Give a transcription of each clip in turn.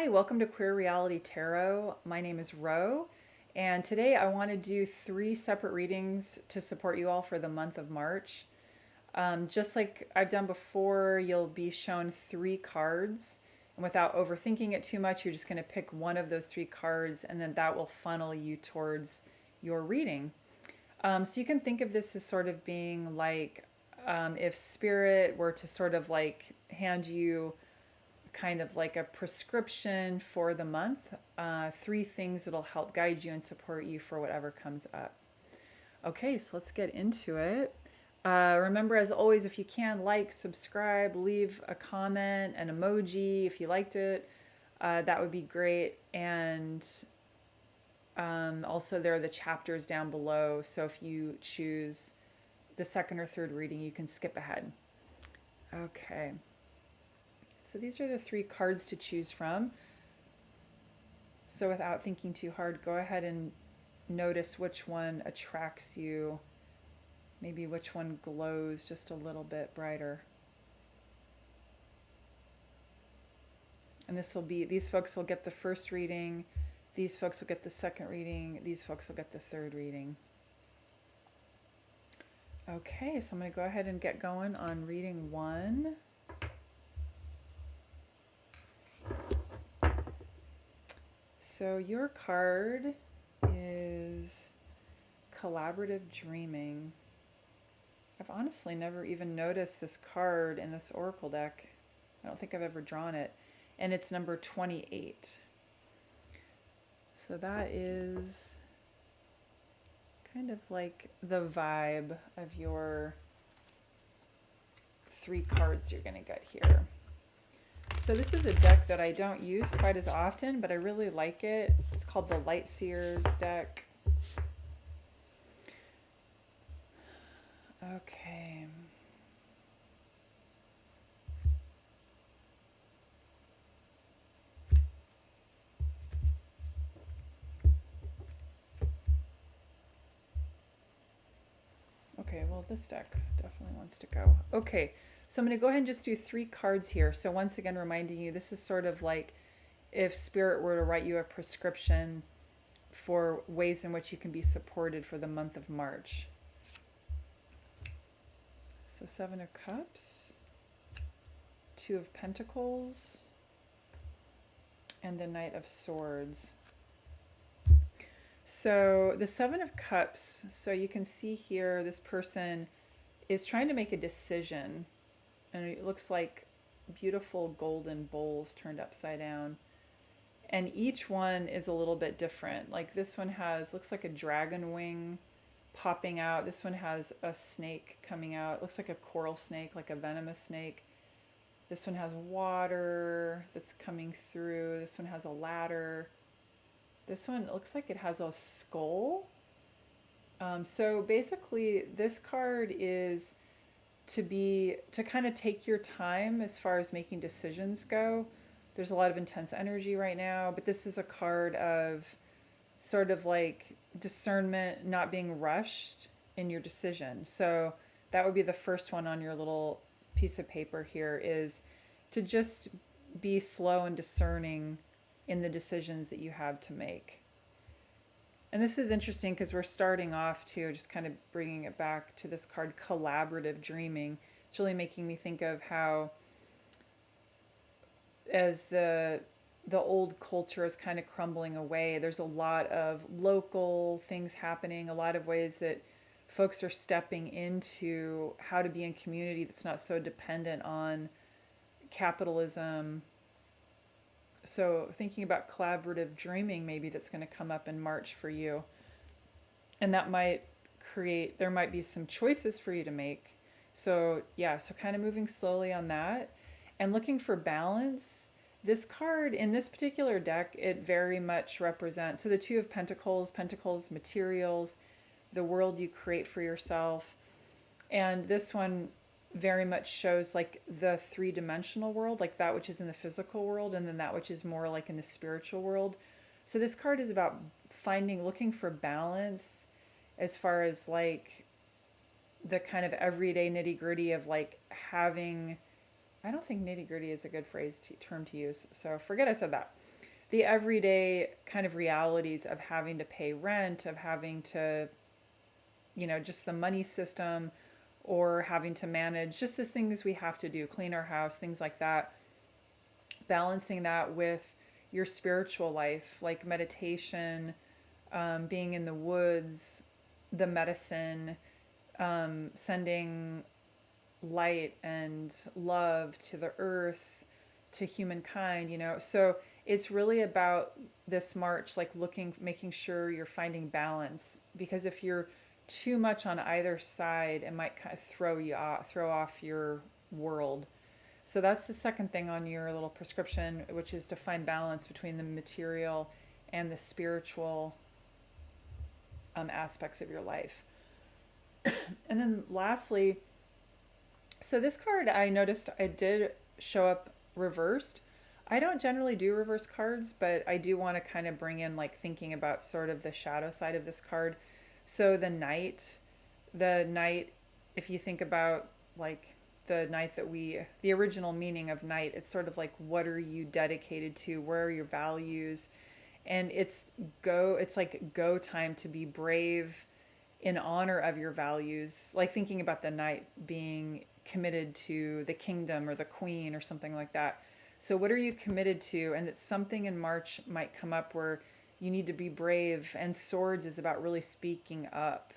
Hi, welcome to Queer Reality Tarot. My name is Ro, and today I want to do 3 separate readings to support you all for the month of March. Just like I've done before, you'll be shown 3 cards, and without overthinking it too much, you're just going to pick one of those 3 cards, and then that will funnel you towards your reading. So you can think of this as sort of being like if Spirit were to sort of like hand you kind of like a prescription for the month, 3 things that'll help guide you and support you for whatever comes up. Okay, so let's get into it. Remember, as always, if you can, like, subscribe, leave a comment, an emoji if you liked it. That would be great. And also, there are the chapters down below. So if you choose the second or third reading, you can skip ahead. Okay. So these are the 3 cards to choose from. So without thinking too hard, go ahead and notice which one attracts you. Maybe which one glows just a little bit brighter. And these folks will get the first reading. These folks will get the second reading. These folks will get the third reading. Okay, so I'm going to go ahead and get going on reading 1. So your card is Collaborative Dreaming. I've honestly never even noticed this card in this oracle deck. I don't think I've ever drawn it. And it's number 28. So that is kind of like the vibe of your 3 cards you're going to get here. So this is a deck that I don't use quite as often, but I really like it. It's called the Light Seers deck. Okay. Okay, well, this deck definitely wants to go. Okay. So I'm going to go ahead and just do 3 cards here. So once again, reminding you, this is sort of like if Spirit were to write you a prescription for ways in which you can be supported for the month of March. So 7 of Cups, 2 of Pentacles, and the Knight of Swords. So the 7 of Cups, so you can see here this person is trying to make a decision. And it looks like beautiful golden bowls turned upside down. And each one is a little bit different. Like this one looks like a dragon wing popping out. This one has a snake coming out. It looks like a coral snake, like a venomous snake. This one has water that's coming through. This one has a ladder. This one looks like it has a skull. So basically this card is to kind of take your time as far as making decisions go. There's a lot of intense energy right now, but this is a card of sort of like discernment, not being rushed in your decision. So that would be the first one on your little piece of paper here, is to just be slow and discerning in the decisions that you have to make. And this is interesting because we're starting off too, just kind of bringing it back to this card, Collaborative Dreaming. It's really making me think of how, as the old culture is kind of crumbling away, there's a lot of local things happening, a lot of ways that folks are stepping into how to be in community that's not so dependent on capitalism. So thinking about collaborative dreaming, maybe that's going to come up in March for you. And that there might be some choices for you to make. So yeah, so kind of moving slowly on that and looking for balance. This card in this particular deck, it very much represents, so the 2 of Pentacles, materials, the world you create for yourself. And this one very much shows like the 3-dimensional world, like that which is in the physical world, and then that which is more like in the spiritual world. So this card is about looking for balance as far as like the kind of everyday nitty gritty of like having, I don't think nitty gritty is a good term to use, so forget I said that. the everyday kind of realities of having to pay rent, of having to, just the money system, or having to manage just the things we have to do, clean our house, things like that. Balancing that with your spiritual life, like meditation, being in the woods, the medicine, sending light and love to the earth, to humankind, So it's really about this March, like making sure you're finding balance, because if you're too much on either side, it might kind of throw off your world. So that's the second thing on your little prescription, which is to find balance between the material and the spiritual aspects of your life. And then lastly, so this card, I noticed I did show up reversed. I don't generally do reverse cards, but I do want to kind of bring in like thinking about sort of the shadow side of this card. So the night, if you think about like the night the original meaning of night, it's sort of like, what are you dedicated to? Where are your values? And it's like go time to be brave in honor of your values. Like thinking about the night being committed to the kingdom or the queen or something like that. So what are you committed to? And it's something in March might come up where you need to be brave. And swords is about really speaking up,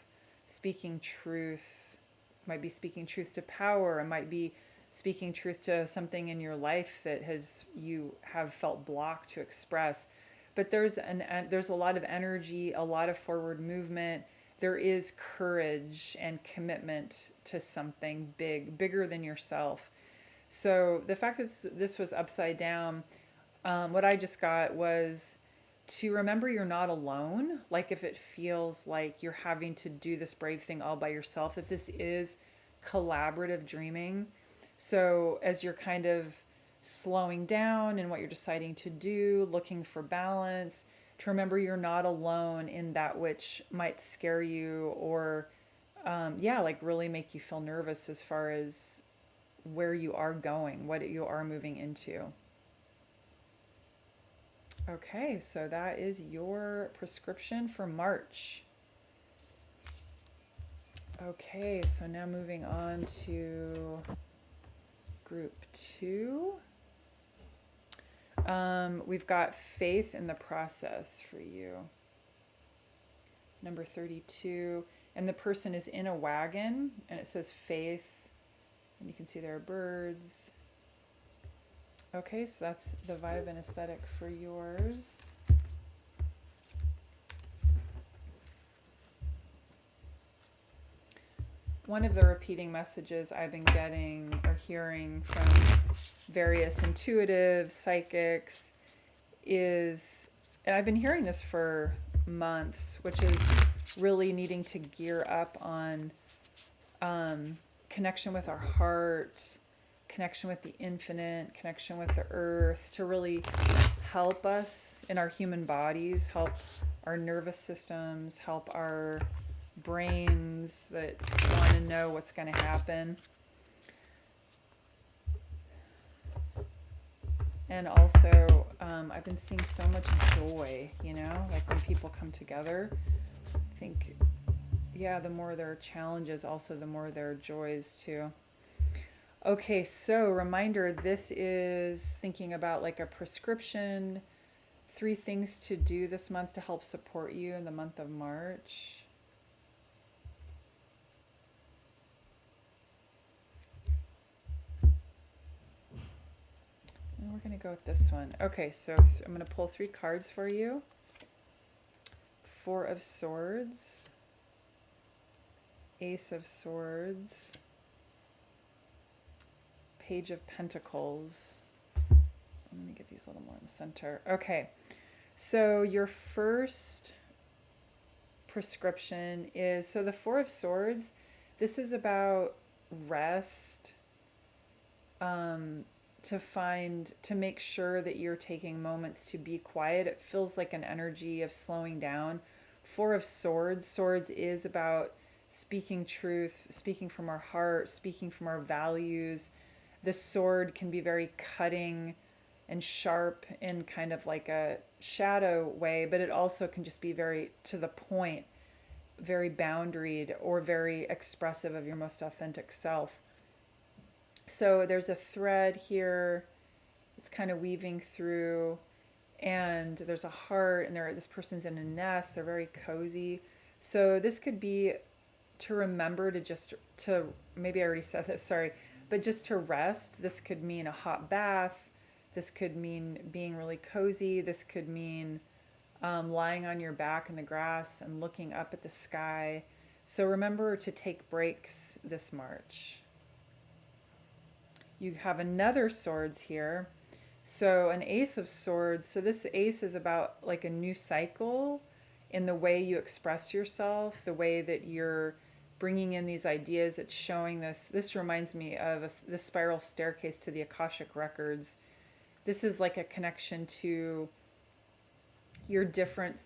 speaking truth. It might be speaking truth to power. It might be speaking truth to something in your life that you have felt blocked to express. But there's a lot of energy, a lot of forward movement. There is courage and commitment to something bigger than yourself. So the fact that this was upside down, what I just got was to remember you're not alone. Like if it feels like you're having to do this brave thing all by yourself, that this is collaborative dreaming. So as you're kind of slowing down in what you're deciding to do, looking for balance, to remember you're not alone in that which might scare you or, like really make you feel nervous as far as where you are going, what you are moving into. Okay, so that is your prescription for March. Okay, so now moving on to group 2. We've got faith in the process for you. Number 32. And the person is in a wagon, and it says faith. And you can see there are birds. Okay, so that's the vibe and aesthetic for yours. One of the repeating messages I've been getting or hearing from various intuitives, psychics, is, and I've been hearing this for months, which is really needing to gear up on connection with our heart, connection with the infinite, connection with the earth, to really help us in our human bodies, help our nervous systems, help our brains that want to know what's going to happen. And also, I've been seeing so much joy, like when people come together. I think, the more there are challenges, also the more there are joys too. Okay, so reminder, this is thinking about like a prescription, 3 things to do this month to help support you in the month of March. And we're going to go with this one. Okay, so I'm going to pull 3 cards for you. 4 of Swords, Ace of Swords, Page of Pentacles. Let me get these a little more in the center. Okay, so your first prescription is, so the 4 of Swords, this is about rest, to make sure that you're taking moments to be quiet. It feels like an energy of slowing down. 4 of Swords, Swords is about speaking truth, speaking from our heart, speaking from our values. The sword can be very cutting, and sharp in kind of like a shadow way, but it also can just be very to the point, very boundaried, or very expressive of your most authentic self. So there's a thread here. It's kind of weaving through, and there's a heart, and this person's in a nest. They're very cozy. So this could be to remember to maybe I already said this, sorry, but just to rest. This could mean a hot bath. This could mean being really cozy. This could mean lying on your back in the grass and looking up at the sky. So remember to take breaks this March. You have another swords here. So an ace of swords. So this ace is about like a new cycle in the way you express yourself, the way that you're bringing in these ideas. It's showing this. This reminds me of this spiral staircase to the Akashic records. This is like a connection to your different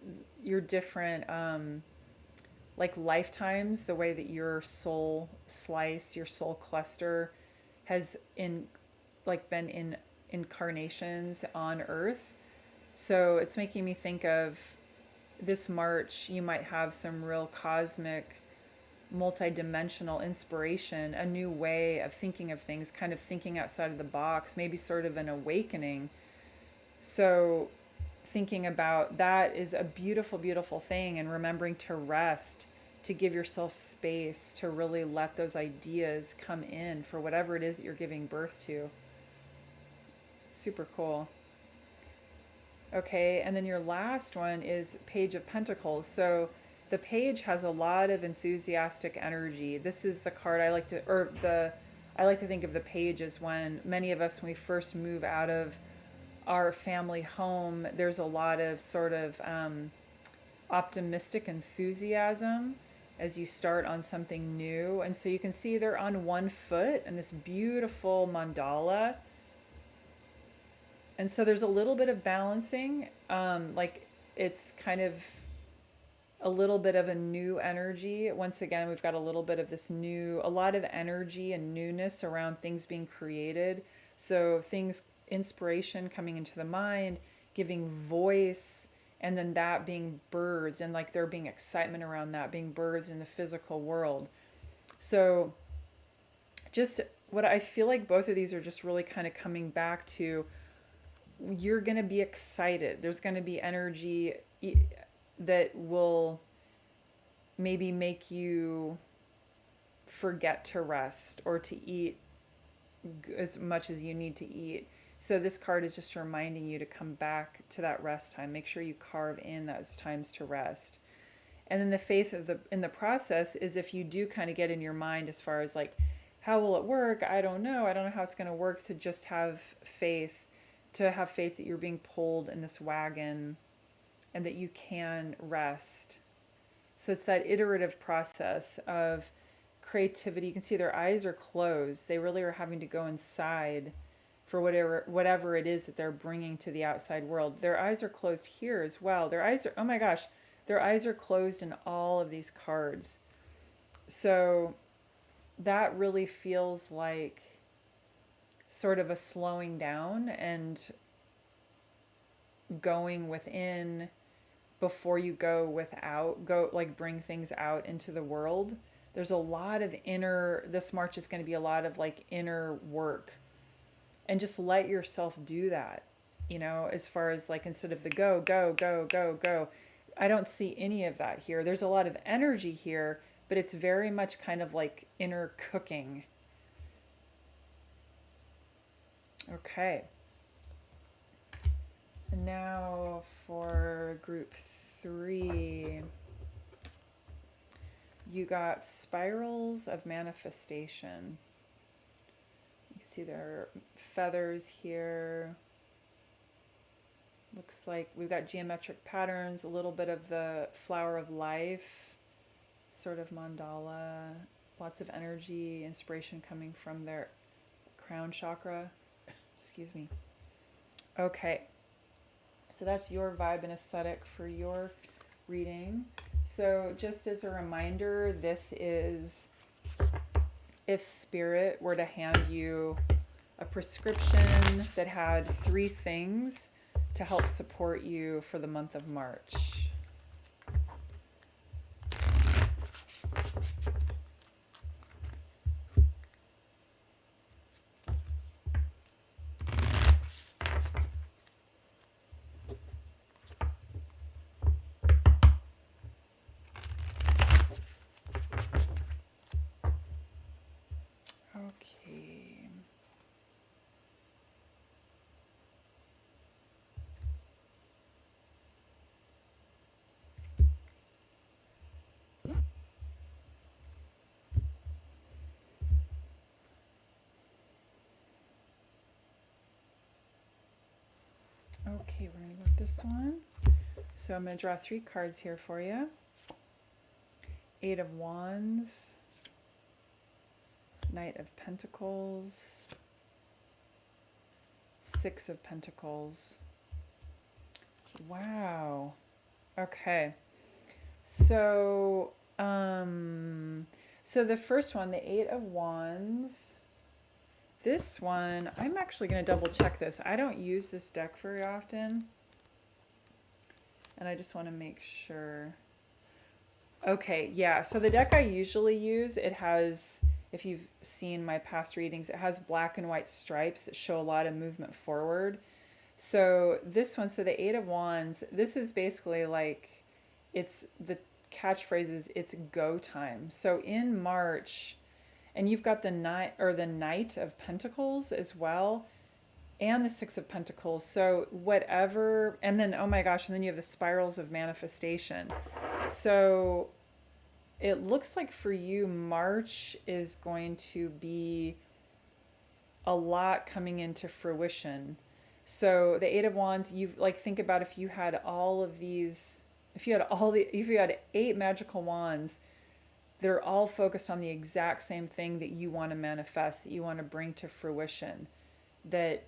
like lifetimes, the way that your soul slice, your soul cluster has been in incarnations on Earth. So it's making me think of this March, you might have some real cosmic, multi-dimensional inspiration, a new way of thinking of things, kind of thinking outside of the box, maybe sort of an awakening. So thinking about that is a beautiful, beautiful thing, and remembering to rest, to give yourself space to really let those ideas come in for whatever it is that you're giving birth to. Super cool. Okay, and then your last one is Page of Pentacles. So the page has a lot of enthusiastic energy. This is the card I like to think of the page as when many of us, when we first move out of our family home, there's a lot of sort of optimistic enthusiasm as you start on something new. And so you can see they're on one foot in this beautiful mandala. And so there's a little bit of balancing, like it's kind of a little bit of a new energy. Once again, we've got a little bit of a lot of energy and newness around things being created. So inspiration coming into the mind, giving voice, and then that being birthed, and like there being excitement around that being birthed in the physical world. So just what I feel like both of these are just really kind of coming back to, you're going to be excited. There's going to be energy that will maybe make you forget to rest or to eat as much as you need to eat. So this card is just reminding you to come back to that rest time. Make sure you carve in those times to rest. And then the faith in the process is, if you do kind of get in your mind as far as like, how will it work? I don't know how it's going to work, to just have faith, that you're being pulled in this wagon and that you can rest. So it's that iterative process of creativity. You can see their eyes are closed. They really are having to go inside for whatever it is that they're bringing to the outside world. Their eyes are closed here as well. Their eyes are closed in all of these cards. So that really feels like sort of a slowing down and going within before you bring things out into the world. There's a lot of this March is going to be a lot of like inner work, and just let yourself do that, as far as like, instead of the go, go, go, go, go. I don't see any of that here. There's a lot of energy here, but it's very much kind of like inner cooking. Okay. And now for group 3, you got Spirals of Manifestation. You can see there are feathers here. Looks like we've got geometric patterns, a little bit of the flower of life, sort of mandala, lots of energy, inspiration coming from their crown chakra. Excuse me. Okay. So that's your vibe and aesthetic for your reading. So just as a reminder, this is if Spirit were to hand you a prescription that had 3 things to help support you for the month of March. Okay. Okay, we're going to go with this one. So I'm going to draw 3 cards here for you. 8 of Wands, Knight of Pentacles, 6 of Pentacles. Wow. Okay. So, so the first one, the 8 of Wands, this one, I'm actually going to double check this. I don't use this deck very often, and I just want to make sure. Okay, yeah, so the deck I usually use, it has, if you've seen my past readings, it has black and white stripes that show a lot of movement forward. So this one, so the 8 of Wands, this is basically like, it's the catchphrase is it's go time. So in March, and you've got the Knight of Pentacles as well, and the 6 of Pentacles. So whatever, and then, oh my gosh, and then you have the spirals of manifestation. So it looks like for you, March is going to be a lot coming into fruition. So the 8 of Wands, you like think about if you had all of these, if you had 8 magical wands, they're all focused on the exact same thing that you want to manifest, that you want to bring to fruition, that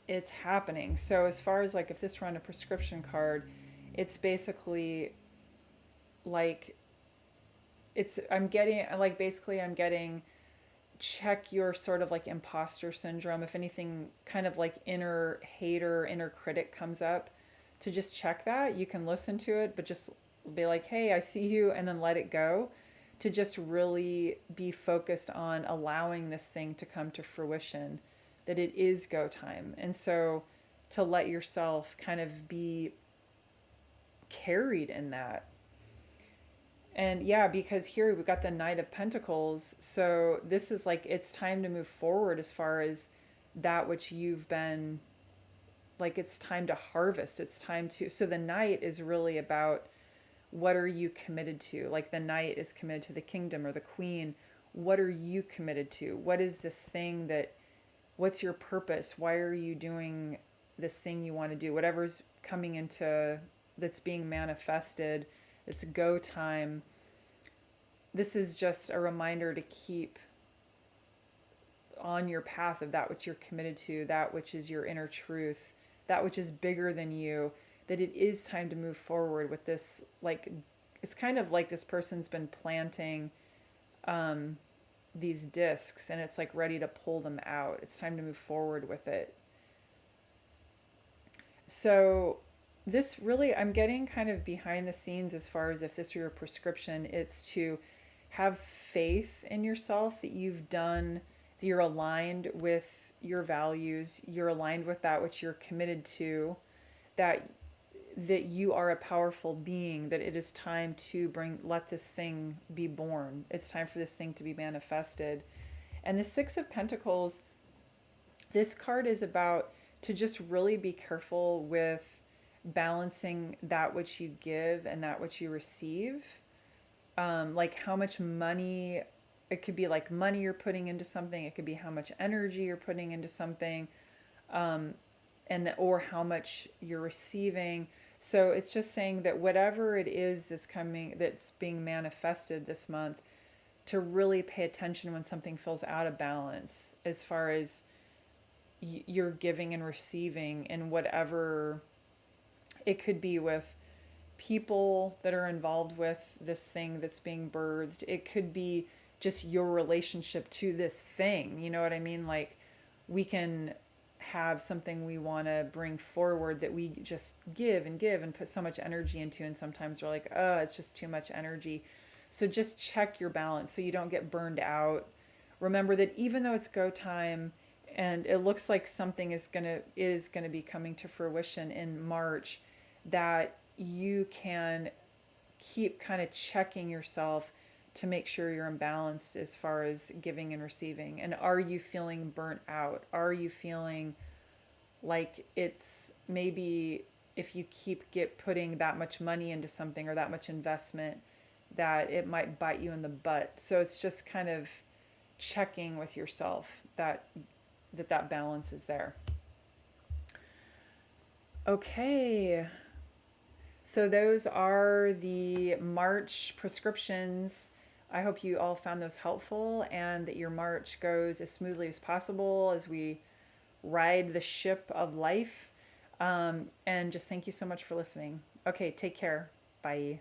it's happening. So as far as like if this were on a prescription card, it's basically like I'm getting check your sort of like imposter syndrome. If anything kind of like inner hater, inner critic comes up, to just check that. You can listen to it, but just be like, hey, I see you, and then let it go. To just really be focused on allowing this thing to come to fruition, that it is go time. And so to let yourself kind of be carried in that. And yeah, because here we've got the Knight of Pentacles. So this is like, it's time to move forward as far as that which you've been, like it's time to harvest. It's time to, so the Knight is really about what are you committed to? Like the Knight is committed to the kingdom or the Queen. What are you committed to? What is this thing that, what's your purpose? Why are you doing this thing you want to do? Whatever's coming into, that's being manifested, it's go time. This is just a reminder to keep on your path of that which you're committed to, that which is your inner truth, that which is bigger than you, that it is time to move forward with this. Like, it's kind of like this person's been planting these discs, and it's like ready to pull them out. It's time to move forward with it. So this really, I'm getting kind of behind the scenes as far as if this were your prescription, it's to have faith in yourself, that you've done, that you're aligned with your values, you're aligned with that which you're committed to, that you are a powerful being, that it is time to let this thing be born. It's time for this thing to be manifested. And the 6 of Pentacles, this card is about to just really be careful with balancing that which you give and that which you receive. Like how much money, it could be like money you're putting into something. It could be how much energy you're putting into something, or how much you're receiving. So it's just saying that whatever it is that's being manifested this month, to really pay attention when something feels out of balance as far as you're giving and receiving, and whatever it could be with people that are involved with this thing that's being birthed. It could be just your relationship to this thing. You know what I mean? Like we can have something we want to bring forward that we just give and put so much energy into, and sometimes we're like, oh, it's just too much energy. So just check your balance so you don't get burned out. Remember that even though it's go time and it looks like something is going to be coming to fruition in March, that you can keep kind of checking yourself to make sure you're in balance as far as giving and receiving. And are you feeling burnt out? Are you feeling like it's maybe if you keep putting that much money into something or that much investment, that it might bite you in the butt? So it's just kind of checking with yourself that balance is there. Okay. So those are the March prescriptions. I hope you all found those helpful and that your March goes as smoothly as possible as we ride the ship of life. And just thank you so much for listening. Okay, take care. Bye.